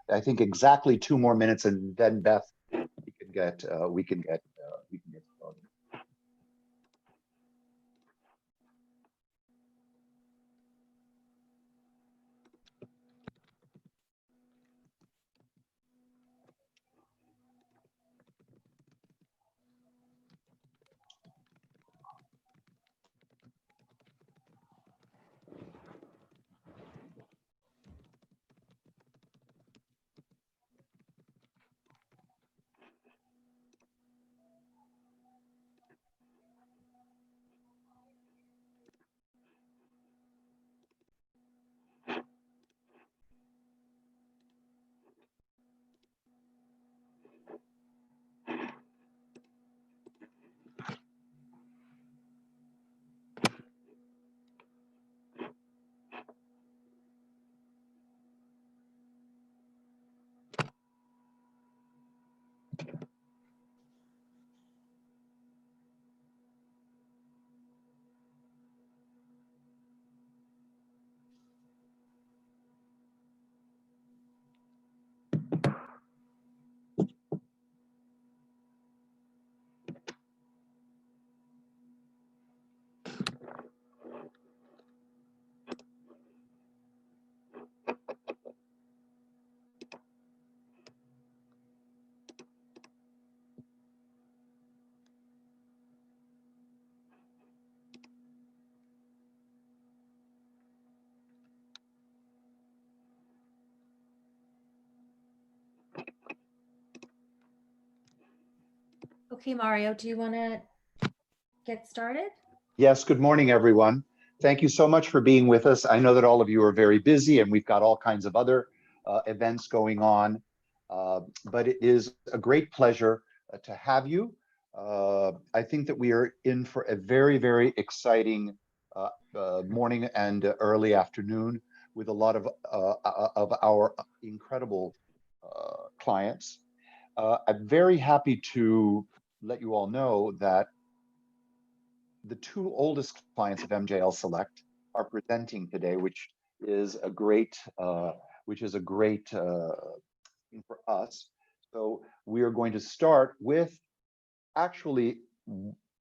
I think exactly 2 more minutes, and then Beth, we can get started. Okay, Mario, do you want to get started? Yes, good morning, everyone. Thank you so much for being with us. I know that all of you are very busy and we've got all kinds of other events going on, but it is a great pleasure to have you. I think that we are in for a very, very exciting morning and early afternoon with a lot of our incredible clients. I'm very happy to let you all know that the two oldest clients of MJL Select are presenting today, is a great, which is a great thing for us. So we are going to start with actually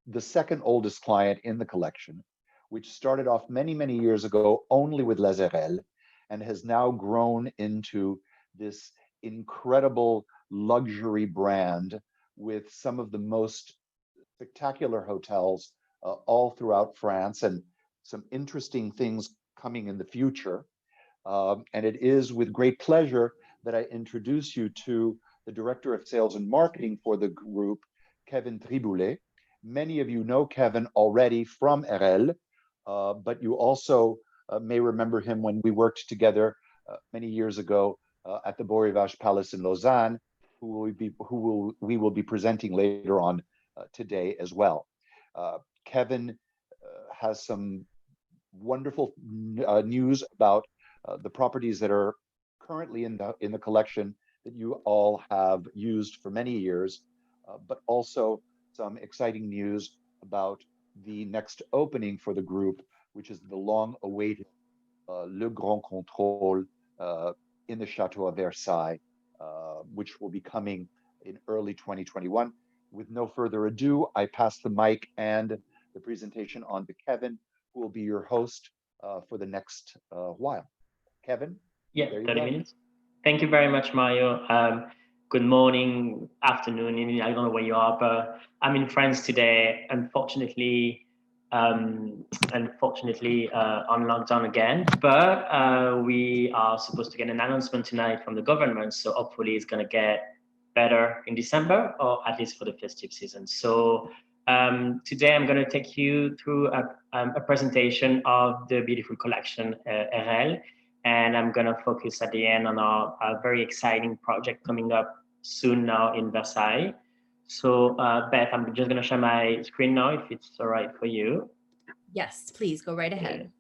the second oldest client in the collection, which started off many, many years ago only with Les Airelles and has now grown into this incredible luxury brand with some of the most spectacular hotels all throughout France and some interesting things coming in the future. And it is with great pleasure that I introduce you to the Director of Sales and Marketing for the group, Kevin Triboulet. Many of you know Kevin already from Airelles, but you also may remember him when we worked together many years ago at the Beau Rivage Palace in Lausanne, we will be presenting later on today as well. Kevin has some wonderful news about the properties that are currently in the collection that you all have used for many years, but also some exciting news about the next opening for the group, which is the long-awaited Le Grand Controle in the Chateau of Versailles, which will be coming in early 2021. With no further ado, I pass the mic and the presentation on to Kevin, who will be your host for the next while. Kevin? Yeah, 30 minutes. Thank you very much, Mario. Good morning, afternoon, evening. I don't know where you are, but I'm in France today. Unfortunately, on lockdown again. But we are supposed to get an announcement tonight from the government, so hopefully it's going to get better in December, or at least for the festive season. So today I'm going to take you through a presentation of the beautiful collection Airelles, and I'm going to focus at the end on our very exciting project coming up soon now in Versailles. So Beth, I'm just going to share my screen now if it's all right for you. Yes, please go right ahead.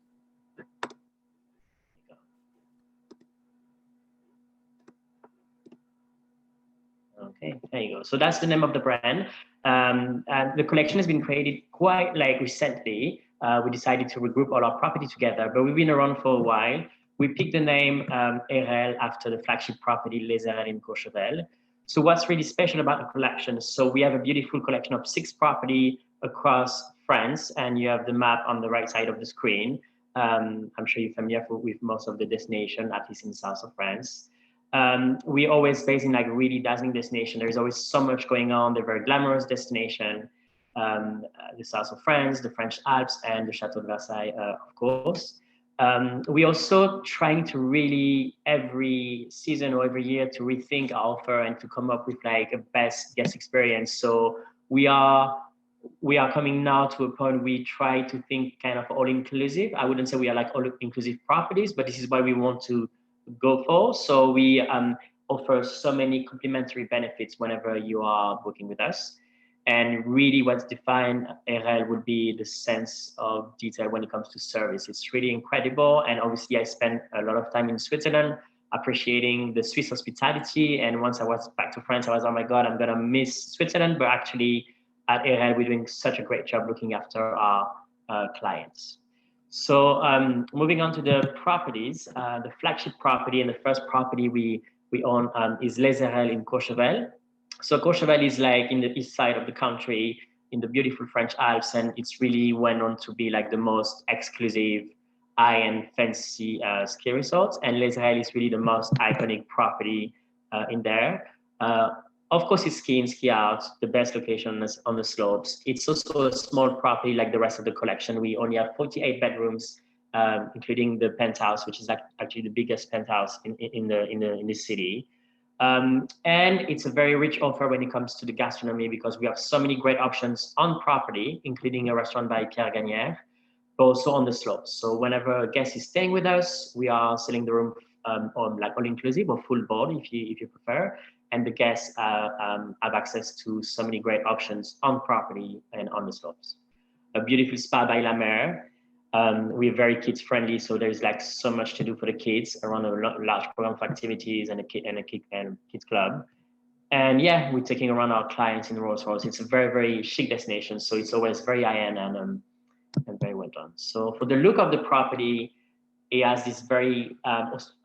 Okay, there you go. So that's the name of the brand. And the collection has been created quite like recently. We decided to regroup all our property together, but we've been around for a while. we picked the name Airelles after the flagship property Les Airelles in Courchevel. So what's really special about the collection? So we have a beautiful collection of 6 properties across France, and you have the map on the right side of the screen. I'm sure you're familiar with most of the destination, at least in the south of France. We always based in like really dazzling destination. There's always so much going on. They're very glamorous destination. The south of France, the French Alps, and the Chateau de Versailles, of course. We also trying to really every season or every year to rethink our offer and to come up with like a best guest experience. So we are coming now to a point we try to think kind of all inclusive. I wouldn't say we are like all inclusive properties, but this is what we want to go for. So we offer so many complimentary benefits whenever you are booking with us. And really what's defined Airelles would be the sense of detail when it comes to service. It's really incredible. And obviously I spent a lot of time in Switzerland appreciating the Swiss hospitality. And once I was back to France, I was, oh my God, I'm gonna miss Switzerland. But actually at Airelles, we're doing such a great job looking after our clients. So moving on to the properties, the flagship property and the first property we own is Les Airelles in Courchevel. So Courchevel is like in the east side of the country in the beautiful French Alps, and it's really went on to be like the most exclusive, high-end, fancy ski resorts. And Les Airelles is really the most iconic property in there. Of course, it's ski in, ski out, the best location on the slopes. It's also a small property like the rest of the collection. We only have 48 bedrooms, including the penthouse, which is actually the biggest penthouse in the city. And it's a very rich offer when it comes to the gastronomy because we have so many great options on property, including a restaurant by Pierre Gagnère, but also on the slopes. So whenever a guest is staying with us, we are selling the room on like all inclusive or full board if you prefer. And the guests have access to so many great options on property and on the slopes. A beautiful spa by La Mer. We're very kids friendly, so there's like so much to do for the kids around a large program of activities and a kids club. And yeah, we're taking around our clients in Rolls Royce. It's a very, very chic destination, so it's always very high end and very well done. So for the look of the property, it has this very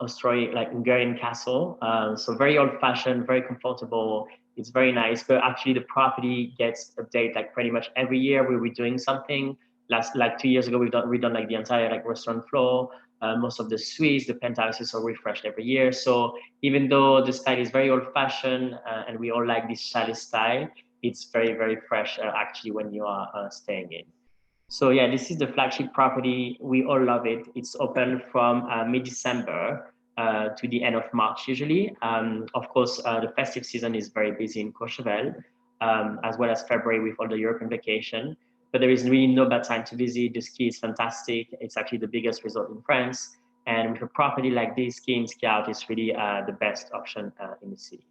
Australian, like Hungarian castle. So very old fashioned, very comfortable. It's very nice, but actually the property gets updated like pretty much every year. We'll be doing something. Like 2 years ago, we've done like the entire like restaurant floor. Most of the suites, the penthouses are refreshed every year. So even though the style is very old fashioned and we all like this chalet style, it's very, very fresh actually when you are staying in. So yeah, this is the flagship property. We all love it. It's open from mid-December to the end of March usually. Of course, the festive season is very busy in Courchevel, as well as February with all the European vacation. But there is really no bad time to visit. The ski is fantastic. It's actually the biggest resort in France. And with a property like this, ski in, ski out is really the best option in the city.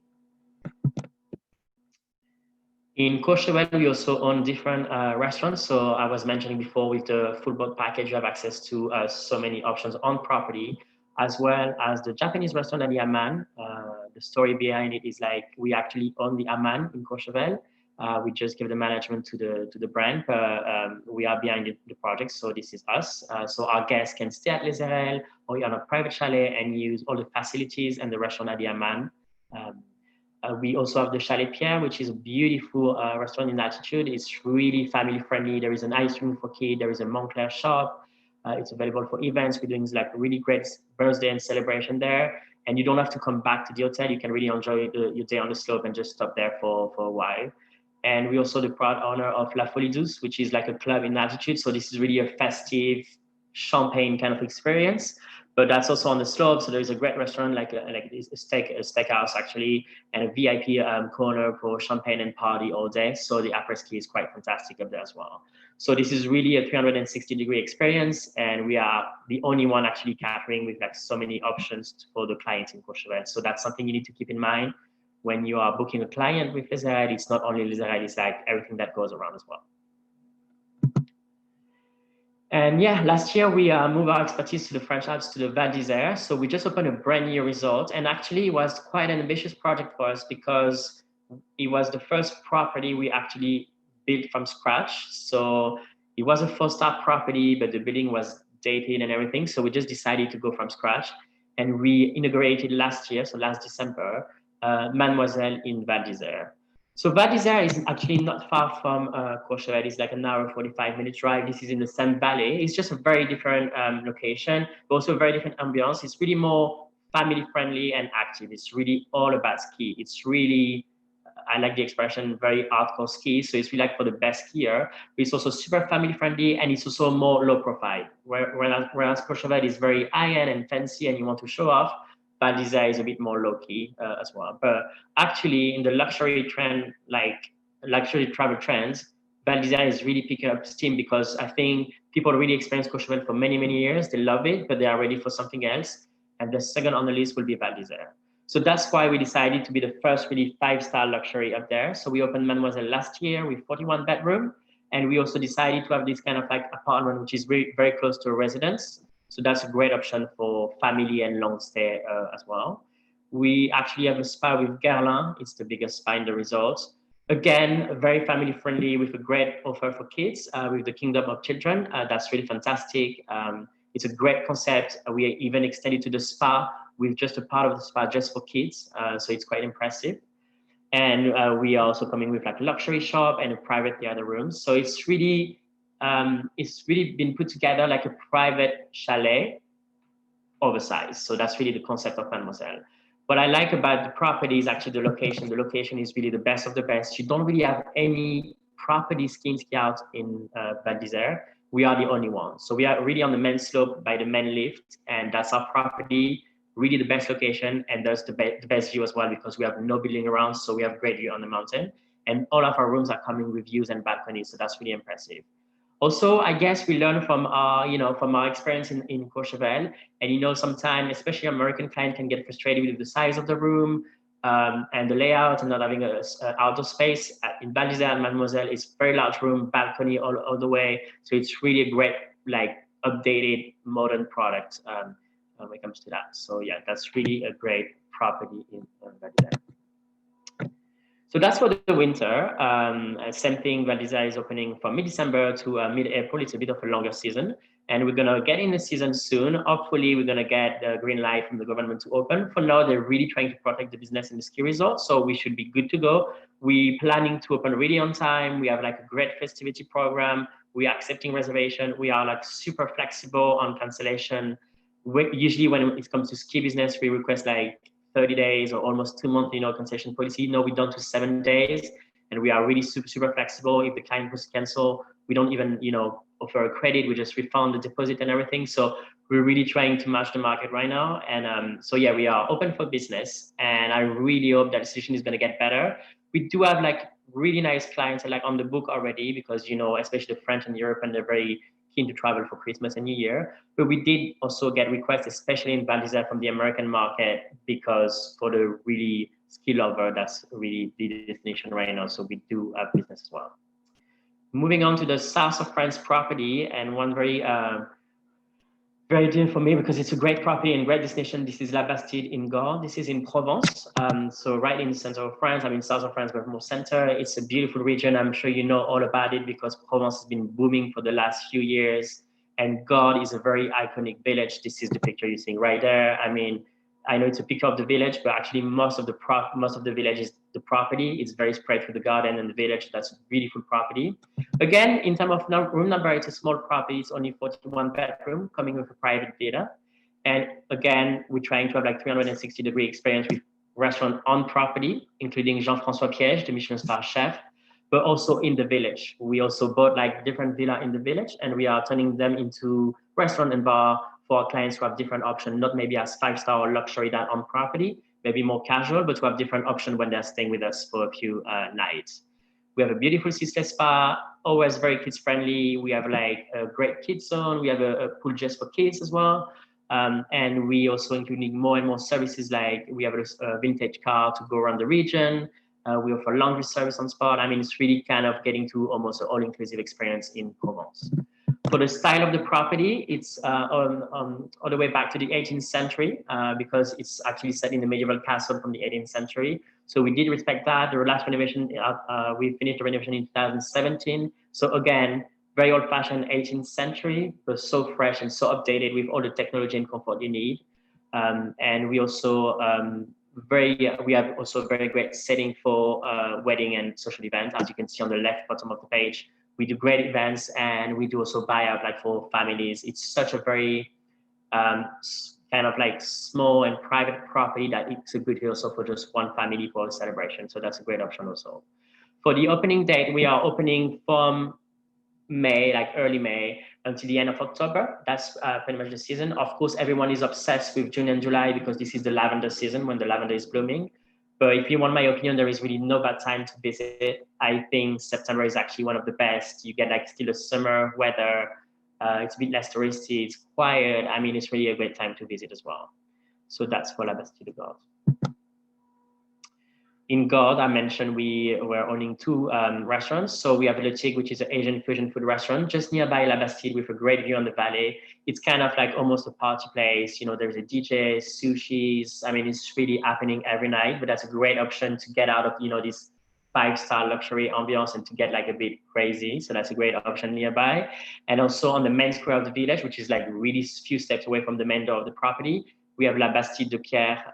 In Courchevel, we also own different restaurants. So I was mentioning before with the full board package, you have access to so many options on property, as well as the Japanese restaurant at the Amman. The story behind it is like we actually own the Amman in Courchevel. We just give the management to the brand. We are behind the project, so this is us. So our guests can stay at Les Airelles or on a private chalet and use all the facilities and the restaurant at the Amman. We also have the Chalet Pierre, which is a beautiful restaurant in altitude. It's really family friendly. There is an ice cream for kids. There is a Montclair shop. It's available for events. We're doing like really great birthday and celebration there. And you don't have to come back to the hotel. You can really enjoy your day on the slope and just stop there for a while. And we're also the proud owner of La Folie Douce, which is like a club in altitude. So this is really a festive champagne kind of experience. But that's also on the slope. So there's a great restaurant, like a steakhouse actually, and a VIP corner for champagne and party all day. So the après-ski is quite fantastic up there as well. So this is really a 360-degree experience, and we are the only one actually catering with like so many options for the clients in Courchevel. So that's something you need to keep in mind when you are booking a client with Les Airelles. It's not only Les Airelles, it's like everything that goes around as well. And yeah, last year we moved our expertise to the French Alps, to the Val d'Isère. So we just opened a brand new resort, and actually it was quite an ambitious project for us because it was the first property we actually built from scratch. So it was a 4-star property, but the building was updated and everything. So we just decided to go from scratch, and we inaugurated last year, so last December, Mademoiselle in Val d'Isère. So Val d'Isère is actually not far from Courchevel. It's like an hour, 45-minute drive. This is in the same valley. It's just a very different location, but also a very different ambiance. It's really more family friendly and active. It's really all about ski. It's really, I like the expression, very hardcore ski. So it's really like for the best skier. But it's also super family friendly, and it's also more low profile. Whereas Courchevel is very high end and fancy, and you want to show off, Val d'Isère is a bit more low-key as well. But actually, in the luxury trend, like luxury travel trends, Val d'Isère is really picking up steam, because I think people really experience Courchevel for many, many years. They love it, but they are ready for something else. And the second on the list will be Val d'Isère. So that's why we decided to be the first really 5-star luxury up there. So we opened Mademoiselle last year with 41 bedroom. And we also decided to have this kind of like apartment, which is very, very close to a residence. So that's a great option for family and long stay as well. We actually have a spa with Guerlain. It's the biggest spa in the resort. Again, very family friendly with a great offer for kids with the Kingdom of Children. That's really fantastic. It's a great concept. We even extended to the spa with just a part of the spa just for kids. So it's quite impressive. And we are also coming with like a luxury shop and a private theater room. So it's really been put together like a private chalet oversized. So that's really the concept of Mademoiselle. What I like about the property is actually the location. The location is really the best of the best. You don't really have any property ski out in Val d'Isère. We are the only one. So we are really on the main slope by the main lift, and that's our property. Really the best location, and there's the best view as well, because we have no building around, so we have great view on the mountain. And all of our rooms are coming with views and balconies, so that's really impressive. Also, I guess we learn from our experience in Courchevel, and sometimes, especially American clients can get frustrated with the size of the room and the layout and not having a outdoor space. In Val d'Isère and Mademoiselle, it's very large room, balcony all the way, so it's really a great like updated modern product when it comes to that. So yeah, that's really a great property in Val d'Isère. So that's for the winter. Same thing, Val d'Isère is opening from mid-December to mid-April. It's a bit of a longer season. And we're going to get in the season soon. Hopefully, we're going to get the green light from the government to open. For now, they're really trying to protect the business in the ski resort. So we should be good to go. We're planning to open really on time. We have like a great festivity program. We are accepting reservation. We are like super flexible on cancellation. Usually when it comes to ski business, we request like 30 days or almost 2 months, concession policy. No, we're down to 7 days, and we are really super flexible. If the client was to cancel, we don't even, offer a credit. We just refund the deposit and everything. So we're really trying to match the market right now. And so yeah, we are open for business, and I really hope that the situation is going to get better. We do have like really nice clients like on the book already, because especially the French and European, they're very keen to travel for Christmas and New Year. But we did also get requests, especially in Val d'Isère, from the American market, because for the really ski lover, that's really the destination right now. So we do have business as well. Moving on to the south of France property, and one very dear for me because it's a great property and great destination. This is La Bastide in Gand. This is in Provence. So right in the center of France. I mean, south of France, but more center. It's a beautiful region. I'm sure you know all about it because Provence has been booming for the last few years. And Gand is a very iconic village. This is the picture you're seeing right there. I mean, I know it's a picture of the village, but actually most of the village is the property. It's very spread through the garden and the village. That's a beautiful property. Again, in terms of room number, it's a small property. It's only 41 bedroom, coming with a private theater. And again, we're trying to have like 360-degree experience with restaurant on property, including Jean-François Piège, the Michelin star chef, but also in the village. We also bought like different villa in the village, and we are turning them into restaurant and bar for our clients who have different options, not maybe as 5-star or luxury that on property, maybe more casual, but to have different options when they're staying with us for a few nights. We have a beautiful sister spa, always very kids friendly. We have like a great kids zone. We have a pool just for kids as well. And we also including more and more services, like we have a vintage car to go around the region. We offer laundry service on spot. I mean, it's really kind of getting to almost an all-inclusive experience in Provence. For the style of the property, it's all the way back to the 18th century because it's actually set in the medieval castle from the 18th century. So we did respect that. The last renovation, we finished the renovation in 2017. So again, very old-fashioned 18th century, but so fresh and so updated with all the technology and comfort you need. And we also we have also a very great setting for wedding and social events. As you can see on the left bottom of the page, we do great events, and we do also buyout like for families. It's such a very kind of like small and private property that it's a good deal also for just one family for a celebration. So that's a great option also. For the opening date, we are opening from May, like early May, until the end of October. That's pretty much the season. Of course, everyone is obsessed with June and July because this is the lavender season when the lavender is blooming. But if you want my opinion, there is really no bad time to visit. I think September is actually one of the best. You get like still a summer weather. It's a bit less touristy. It's quiet. I mean, it's really a great time to visit as well. So that's for La Bastille de Gordes. In Gordes, I mentioned we were owning two restaurants. So we have Le Tigre, which is an Asian fusion food restaurant just nearby La Bastille with a great view on the valley. It's kind of like almost a party place. You know, there's a DJ, sushis. I mean, it's really happening every night, but that's a great option to get out of, you know, this 5-star luxury ambiance and to get like a bit crazy. So that's a great option nearby. And also on the main square of the village, which is like really few steps away from the main door of the property, we have La Bastille de Pierre,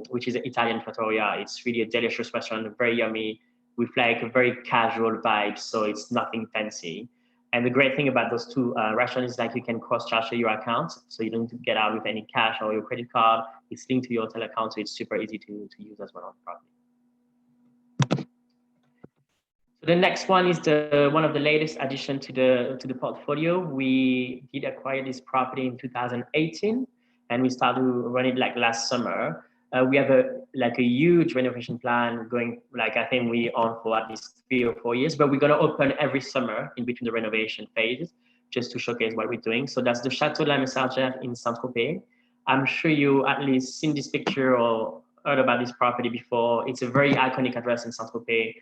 which is an Italian trattoria. It's really a delicious restaurant, very yummy, with like a very casual vibe. So it's nothing fancy. And the great thing about those two restaurants is like you can cross-charge your account. So you don't need to get out with any cash or your credit card. It's linked to your hotel account. So it's super easy to use as well on the property. So the next one is one of the latest addition to the portfolio. We did acquire this property in 2018. And we started to run it like last summer. We have a huge renovation plan going, like I think we on for at least 3 or 4 years, but we're gonna open every summer in between the renovation phase, just to showcase what we're doing. So that's the Château de la Messagère in Saint-Tropez. I'm sure you at least seen this picture or heard about this property before. It's a very iconic address in Saint-Tropez.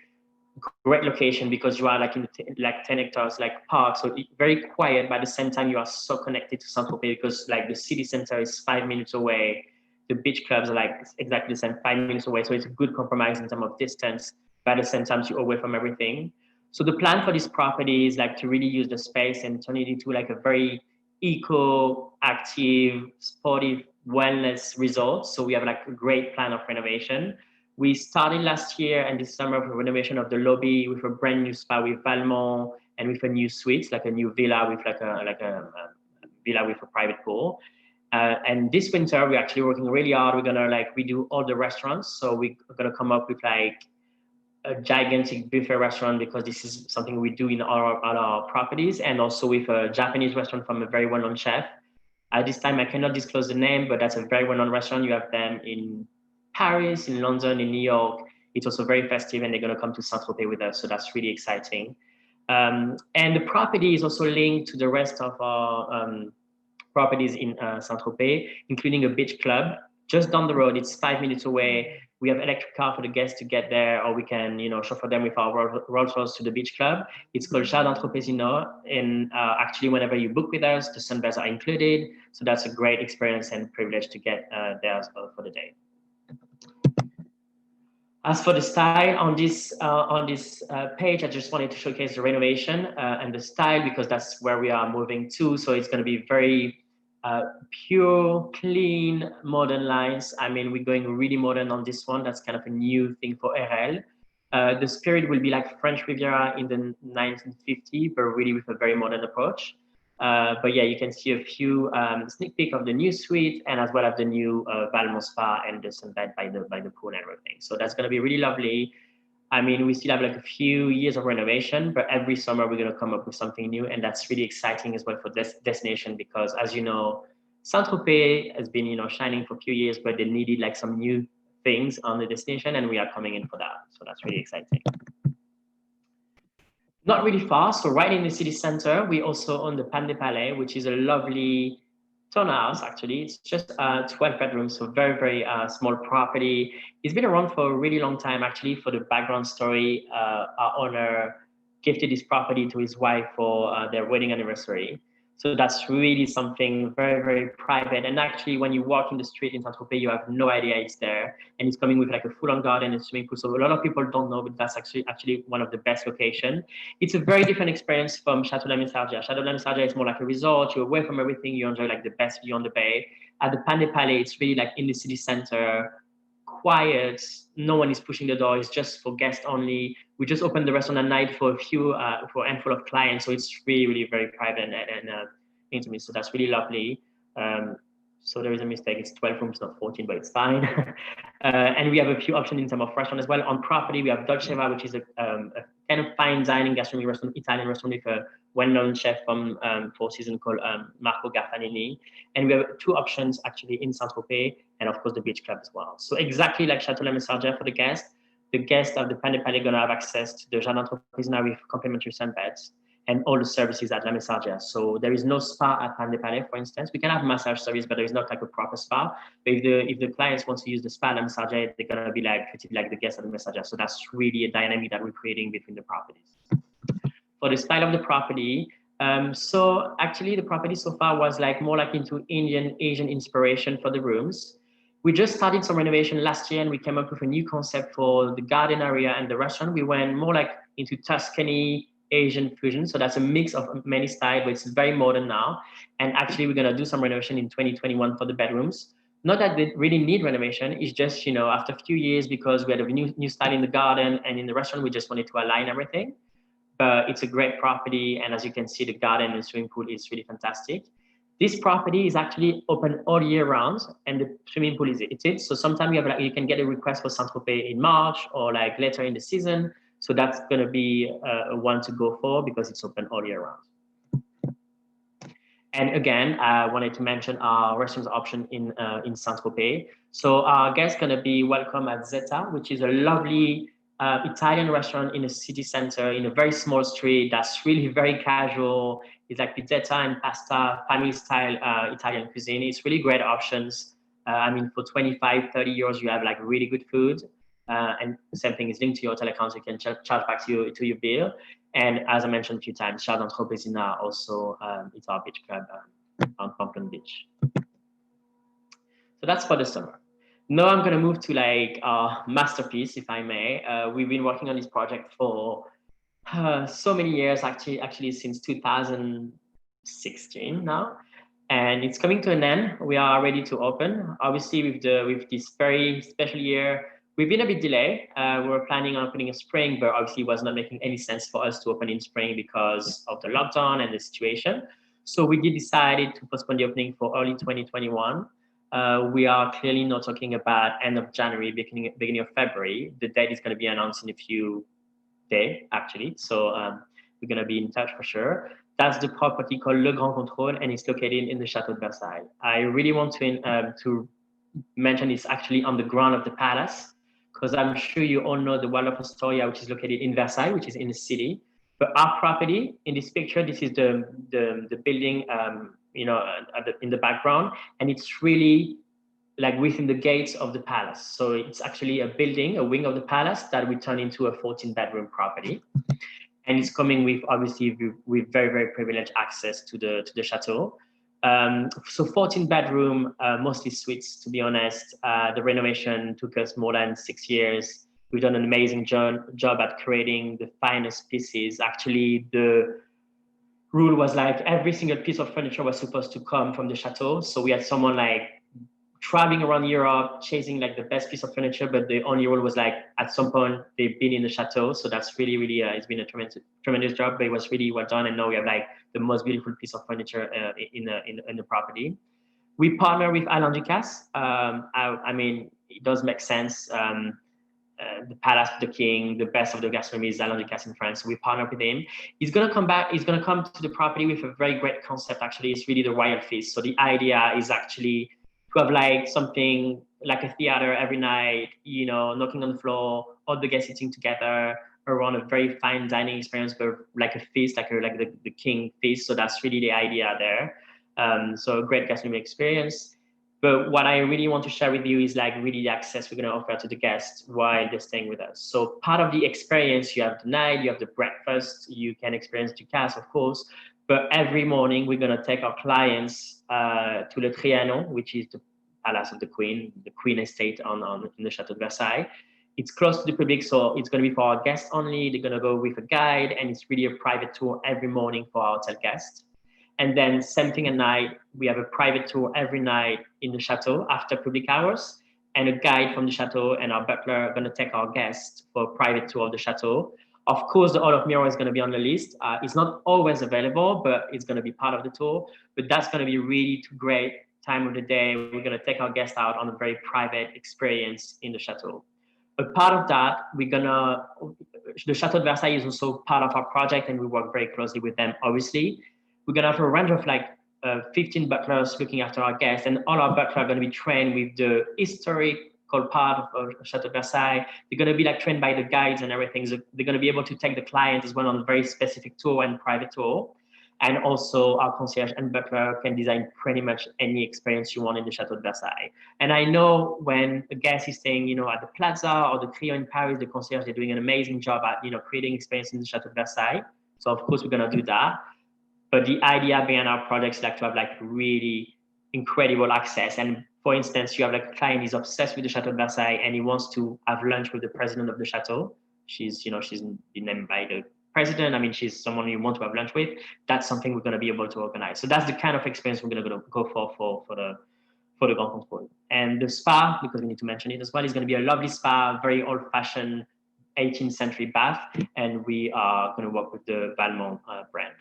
Great location because you are like in like 10 hectares like park, so very quiet, but at the same time you are so connected to Saint-Tropez because like the city center is 5 minutes away, the beach clubs are like exactly the same 5 minutes away, so it's a good compromise in terms of distance, but at the same time you're away from everything. So the plan for this property is like to really use the space and turn it into like a very eco active sportive wellness resort. So we have like a great plan of renovation. We started last year and this summer with a renovation of the lobby with a brand new spa with Valmont and with a new suite, like a new villa with like a villa with a private pool. And this winter, we're actually working really hard. We're gonna like redo all the restaurants. So we're gonna come up with like a gigantic buffet restaurant because this is something we do in all our properties, and also with a Japanese restaurant from a very well-known chef. At this time, I cannot disclose the name, but that's a very well-known restaurant. You have them in Paris, in London, in New York. It's also very festive and they're going to come to Saint-Tropez with us. So that's really exciting. And the property is also linked to the rest of our properties in Saint-Tropez, including a beach club. Just down the road, it's 5 minutes away. We have electric car for the guests to get there, or we can, you know, chauffeur them with our Rolls Royce to the beach club. It's called Jardin Tropezino. And actually, whenever you book with us, the sunbeds are included. So that's a great experience and privilege to get there for the day. As for the style on this page, I just wanted to showcase the renovation and the style because that's where we are moving to. So it's going to be very pure, clean, modern lines. I mean, we're going really modern on this one. That's kind of a new thing for Airelles. The spirit will be like French Riviera in the 1950s, but really with a very modern approach. But yeah, you can see a few sneak peek of the new suite and as well as the new Valmont spa and the sunbed by the pool and everything. So that's going to be really lovely. I mean, we still have like a few years of renovation, but every summer we're going to come up with something new. And that's really exciting as well for this destination because as you know, Saint-Tropez has been, you know, shining for a few years, but they needed like some new things on the destination and we are coming in for that. So that's really exciting. Not really far, so right in the city center, we also own the Pan de Palais, which is a lovely townhouse, actually. It's just 12 bedrooms, so very, very small property. It's been around for a really long time, actually. For the background story, our owner gifted this property to his wife for their wedding anniversary. So that's really something very, very private. And actually, when you walk in the street in Saint-Tropez, you have no idea it's there. And it's coming with like a full-on garden and swimming pool. So a lot of people don't know, but that's actually one of the best locations. It's a very different experience from Chateau de la Messardière. Chateau de la Messardière is more like a resort. You're away from everything. You enjoy like the best view on the bay. At the Pan des Palais, it's really like in the city center, quiet. No one is pushing the door. It's just for guests only. We just opened the restaurant at night for a handful of clients. So it's really, really very private and intimate. So that's really lovely. So there is a mistake. It's 12 rooms, not 14, but it's fine. And we have a few options in terms of restaurant as well. On property, we have Dolceva, which is a kind of fine dining gastronomy restaurant, Italian restaurant with a well-known chef from Four Seasons called Marco Garfanini. And we have two options actually in Saint-Tropez and of course the beach club as well. So exactly like Chateau La Messardière for the guests of the Pan des Palais are going to have access to the Jardin Tropezina with complimentary sunbeds and all the services at La Messardière. So there is no spa at Pan des Palais, for instance. We can have massage service, but there is not like a proper spa. But if the clients want to use the spa at La Messardière, they're going to be like the guests at La Messardière. So that's really a dynamic that we're creating between the properties. For the style of the property, so actually the property so far was like more like into Asian inspiration for the rooms. We just started some renovation last year and we came up with a new concept for the garden area and the restaurant. We went more like into Tuscany, Asian fusion. So that's a mix of many styles, but it's very modern now. And actually we're gonna do some renovation in 2021 for the bedrooms. Not that they really need renovation, it's just, you know, after a few years, because we had a new style in the garden and in the restaurant, we just wanted to align everything. But it's a great property. And as you can see, the garden and swimming pool is really fantastic. This property is actually open all year round and the swimming pool is it. So sometimes you can get a request for Saint-Tropez in March or like later in the season. So that's going to be a one to go for because it's open all year round. And again, I wanted to mention our restaurant option in Saint-Tropez. So our guests going to be welcome at Zeta, which is a lovely Italian restaurant in a city center in a very small street that's really very casual. It's like pizzetta and pasta, family style Italian cuisine. It's really great options. I mean, for 25, 30 euros, you have like really good food. And the same thing is linked to your hotel account. You can charge back to your bill. And as I mentioned a few times, Jardin Tropezina also, it's our beach club on Pamplona Beach. So that's for the summer. Now I'm going to move to like our masterpiece, if I may. We've been working on this project for so many years, actually since 2016 now, and it's coming to an end. We are ready to open. Obviously, with this very special year, we've been a bit delayed. We were planning on opening in spring, but obviously it was not making any sense for us to open in spring because of the lockdown and the situation. So we decided to postpone the opening for early 2021. We are clearly not talking about end of January, beginning of February. The date is going to be announced in a few days, actually. So we're going to be in touch for sure. That's the property called Le Grand Controle, and it's located in the Château de Versailles. I really want to mention it's actually on the ground of the palace, because I'm sure you all know the Waldorf Astoria, which is located in Versailles, which is in the city. But our property in this picture, this is the building, you know, in the background, and it's really like within the gates of the palace. So it's actually a building, a wing of the palace that we turn into a 14-bedroom property. And it's coming with, obviously, with very, very privileged access to the chateau. So 14-bedroom, mostly suites, to be honest. The renovation took us more than 6 years. We've done an amazing job at creating the finest pieces. Actually, the rule was like every single piece of furniture was supposed to come from the chateau. So we had someone like traveling around Europe, chasing like the best piece of furniture, but the only rule was like at some point they've been in the chateau. So that's really, really, it's been a tremendous job, but it was really well done. And now we have like the most beautiful piece of furniture in the property. We partner with Alain Ducasse. I mean, it does make sense. The palace of the king, the best of the gastronomy is Alain Ducasse in France. So we partner with him. He's going to come back. He's going to come to the property with a very great concept. Actually, it's really the royal feast. So the idea is actually to have like something like a theater every night, you know, knocking on the floor, all the guests sitting together around a very fine dining experience, but like a feast, like the king feast. So that's really the idea there. So a great gastronomy experience. But what I really want to share with you is like really the access we're going to offer to the guests while they're staying with us. So part of the experience, you have the night, you have the breakfast, you can experience Ducasse, of course, But every morning, we're going to take our clients to Le Trianon, which is the Palace of the Queen estate in the Chateau de Versailles. It's close to the public, so it's going to be for our guests only. They're going to go with a guide, and it's really a private tour every morning for our hotel guests. And then same thing at night, we have a private tour every night in the chateau after public hours, and a guide from the chateau and our butler are going to take our guests for a private tour of the chateau. Of course, the Hall of Mirrors is going to be on the list. It's not always available, but it's going to be part of the tour. But that's going to be really great time of the day. We're going to take our guests out on a very private experience in the chateau. A part of that, the Chateau de Versailles is also part of our project, and we work very closely with them, obviously. We're going to have a range of 15 butlers looking after our guests, and all our butlers are going to be trained with the historical part of Chateau de Versailles. They're going to be trained by the guides and everything. So they're going to be able to take the client as well on a very specific tour and private tour. And also our concierge and butler can design pretty much any experience you want in the Chateau de Versailles. And I know when a guest is staying, at the Plaza or the Crillon in Paris, the concierge, they're doing an amazing job at, creating experience in the Chateau de Versailles. So of course we're going to do that. But the idea behind our products is to have really incredible access. And for instance, you have a client is obsessed with the Chateau de Versailles and he wants to have lunch with the president of the chateau. She's been named by the president. I mean, she's someone you want to have lunch with. That's something we're going to be able to organize. So that's the kind of experience we're going to go for the Grand Controle. And the spa, because we need to mention it as well, is going to be a lovely spa, very old-fashioned 18th century bath. And we are going to work with the Valmont brand.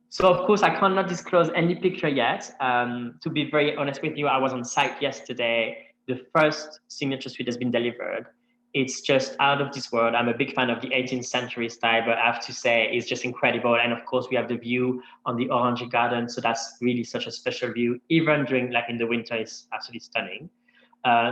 So of course, I cannot disclose any picture yet. To be very honest with you, I was on site yesterday. The first signature suite has been delivered. It's just out of this world. I'm a big fan of the 18th century style, but I have to say it's just incredible. And of course, we have the view on the Orange Garden. So that's really such a special view. Even during in the winter, it's absolutely stunning.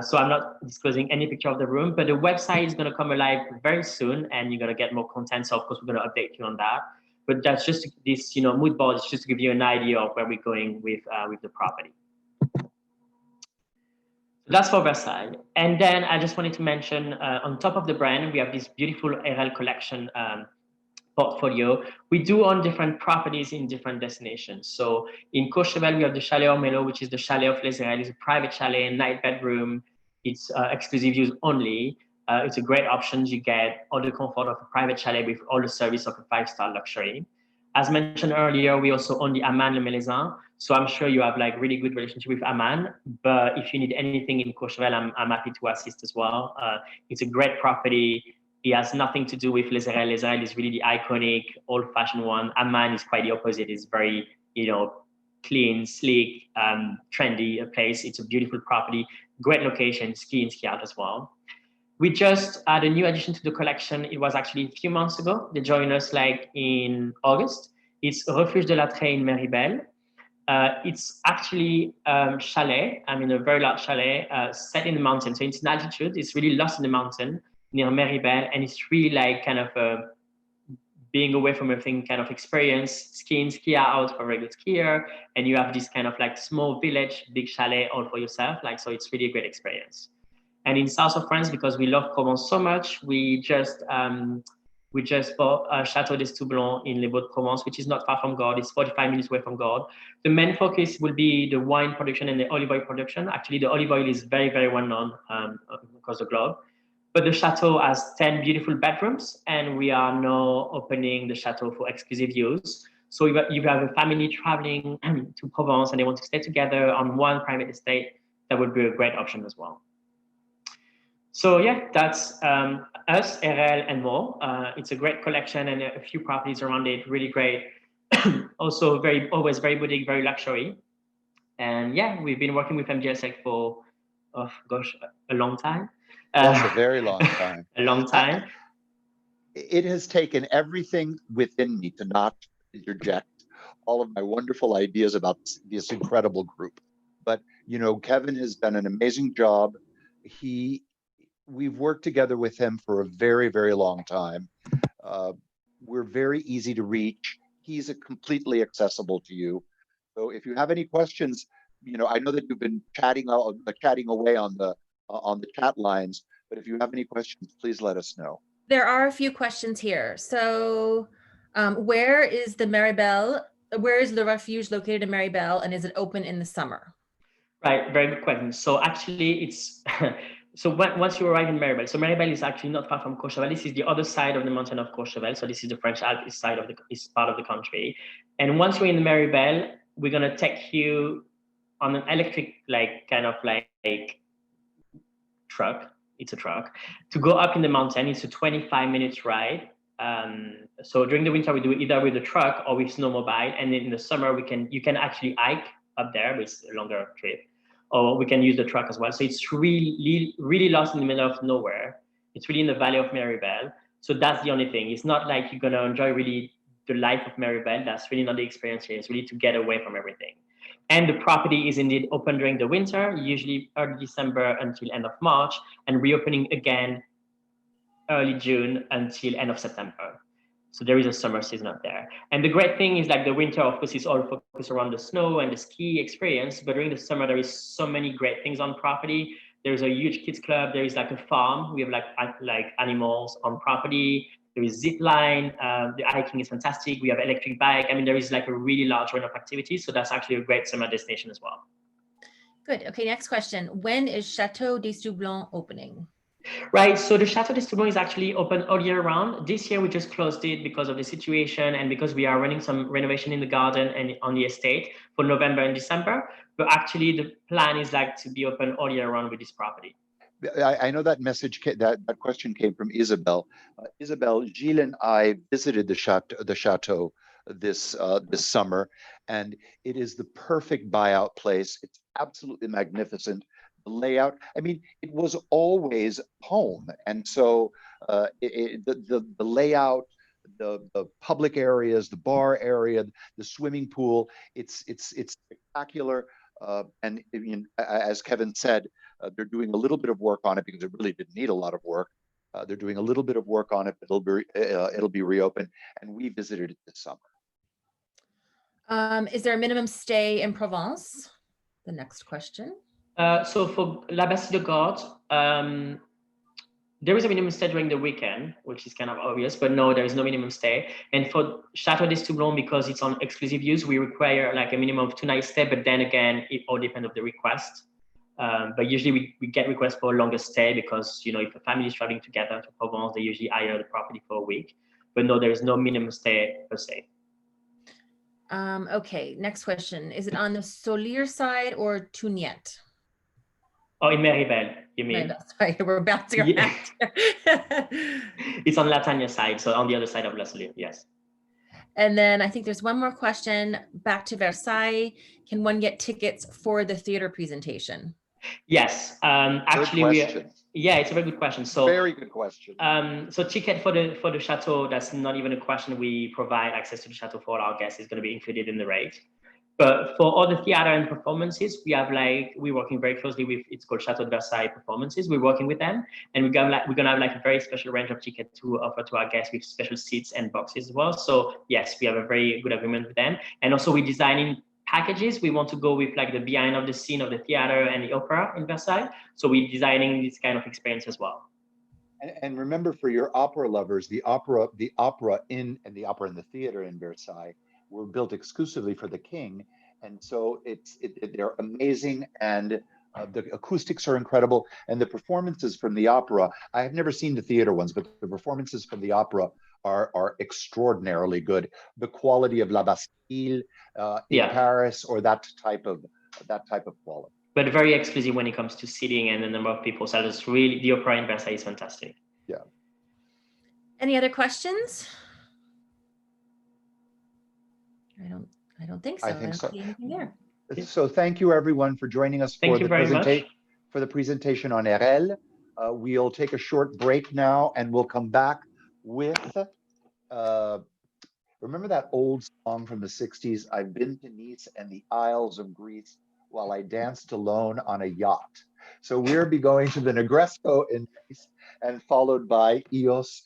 So I'm not disclosing any picture of the room, but the website is going to come alive very soon and you're going to get more content. So of course, we're going to update you on that. But that's just this, mood board is just to give you an idea of where we're going with the property. That's for Versailles. And then I just wanted to mention, on top of the brand, we have this beautiful Airelles collection portfolio. We do own different properties in different destinations. So in Courchevel, we have the Chalet Ormelo, which is the chalet of Les Airelles. It's a private chalet, night bedroom. It's exclusive use only. It's a great option. You get all the comfort of a private chalet with all the service of a 5-star luxury. As mentioned earlier, we also own the Aman Le Melezin. So I'm sure you have really good relationship with Aman. But if you need anything in Courchevel, I'm happy to assist as well. It's a great property. It has nothing to do with Les Airelles. Les Airelles is really the iconic, old-fashioned one. Aman is quite the opposite. It's very, clean, sleek, trendy place. It's a beautiful property, great location, ski in, ski out as well. We just had a new addition to the collection. It was actually a few months ago. They joined us in August. It's Refuge de la Train in Meribel. It's actually chalet, a very large chalet set in the mountain. So it's in altitude. It's really lost in the mountain near Meribel. And it's really kind of being away from everything kind of experience, skiing, ski out for a regular skier. And you have this kind of small village, big chalet all for yourself. So it's really a great experience. And in south of France, because we love Provence so much, we just bought Château des Toublons in Les Baux-de-Provence, which is not far from Gordes. It's 45 minutes away from Gordes. The main focus will be the wine production and the olive oil production. Actually, the olive oil is very, very well known across the globe. But the chateau has 10 beautiful bedrooms, and we are now opening the chateau for exclusive use. So if you have a family traveling to Provence and they want to stay together on one private estate, that would be a great option as well. So yeah, that's us, Airelles, and more. It's a great collection and a few properties around it, really great. Also always very boutique, very luxury. And yeah, we've been working with MJL for, a long time. Yes, a very long time. A long time. It has taken everything within me to not interject all of my wonderful ideas about this incredible group. But, Kevin has done an amazing job. We've worked together with him for a very, very long time. We're very easy to reach. He's completely accessible to you. So if you have any questions, I know that you've been chatting away on the chat lines, but if you have any questions, please let us know. There are a few questions here. So Where is the Maribel? Where is the refuge located in Maribel, and is it open in the summer? Right, very good question. So actually, it's once you arrive in Maribel, so Maribel is actually not far from Courchevel. This is the other side of the mountain of Courchevel. So this is the French Alps side of the part of the country. And once you're in Maribel, we're gonna take you on an electric kind of truck. It's a truck to go up in the mountain. It's a 25 minutes ride. So during the winter we do it either with a truck or with snowmobile, and in the summer you can actually hike up there, with a longer trip, or we can use the truck as well. So it's really lost in the middle of nowhere. It's really in the valley of Maribel. So that's the only thing. It's not like you're gonna enjoy really the life of Maribel. That's really not the experience here. It's really to get away from everything. And the property is indeed open during the winter, usually early December until end of March, and reopening again early June until end of September. So there is a summer season up there. And the great thing is the winter, of course, is all focused around the snow and the ski experience. But during the summer, there is so many great things on property. There's a huge kids club. There is a farm. We have animals on property. There is zip line. The hiking is fantastic. We have electric bike. I mean, there is a really large range of activities. So that's actually a great summer destination as well. Good. Okay, next question. When is Chateau des Soublons opening? Right, so the Chateau des Soublons is actually open all year round. This year we just closed it because of the situation and because we are running some renovation in the garden and on the estate for November and December. But actually the plan is to be open all year round with this property. I know that message, that question came from Isabel. Isabel, Gilles and I visited the chateau this summer, and it is the perfect buyout place. It's absolutely magnificent. The layout, I mean, it was always home, and so the layout, the public areas, the bar area, the swimming pool, it's spectacular. And as Kevin said, they're doing a little bit of work on it because it really didn't need a lot of work. They're doing a little bit of work on it, but it'll be reopened, and we visited it this summer. Is there a minimum stay in Provence? The next question. So for La Bastille de Garde, there is a minimum stay during the weekend, which is kind of obvious, but no, there is no minimum stay. And for Chateau des Soublons, because it's on exclusive use, we require a minimum of 2 nights stay, but then again, it all depends on the request. But usually we get requests for a longer stay because, if a family is traveling together to Provence, they usually hire the property for a week. But no, there is no minimum stay per se. Okay, next question. Is it on the Solier side or Tuniette? Oh, in Maribel, you mean? Maribel, sorry, we're about to go back. It's on Latania side, so on the other side of La Solier, yes. And then I think there's one more question. Back to Versailles. Can one get tickets for the theater presentation? Yes, actually, it's a very good question. So very good question. So ticket for the chateau, that's not even a question. We provide access to the chateau for all our guests. Is going to be included in the rate. But for all the theater and performances, we have we're working very closely with, it's called Chateau de Versailles Performances. We're working with them, and we're gonna have a very special range of tickets to offer to our guests with special seats and boxes as well. So yes, we have a very good agreement with them, and also we're designing packages. We want to go with the behind of the scene of the theater and the opera in Versailles. So we're designing this kind of experience as well. And remember, for your opera lovers, the opera in the theater in Versailles were built exclusively for the king, and so they're amazing, and the acoustics are incredible, and the performances from the opera. I have never seen the theater ones, but the performances from the opera are extraordinarily good. The quality of La Bastille in Paris, or that type of quality. But very exclusive when it comes to seating and the number of people. So it's really, the opera in Versailles is fantastic. Yeah. Any other questions? I don't think so. I think so. See anything there. So thank you everyone for joining us for the presentation on Airelles. We'll take a short break now, and we'll come back with remember that old song from the 60s? I've been to Nice and the Isles of Greece while I danced alone on a yacht. So we'll be going to the Negresco in Nice, and followed by Ios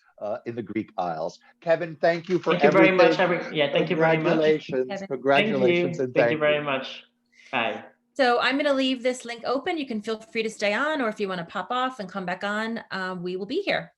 in the Greek Isles. Kevin, thank you for everything. Thank you very much. Thank you very much. Congratulations. Thank you very much. Bye. So I'm going to leave this link open. You can feel free to stay on, or if you want to pop off and come back on, we will be here.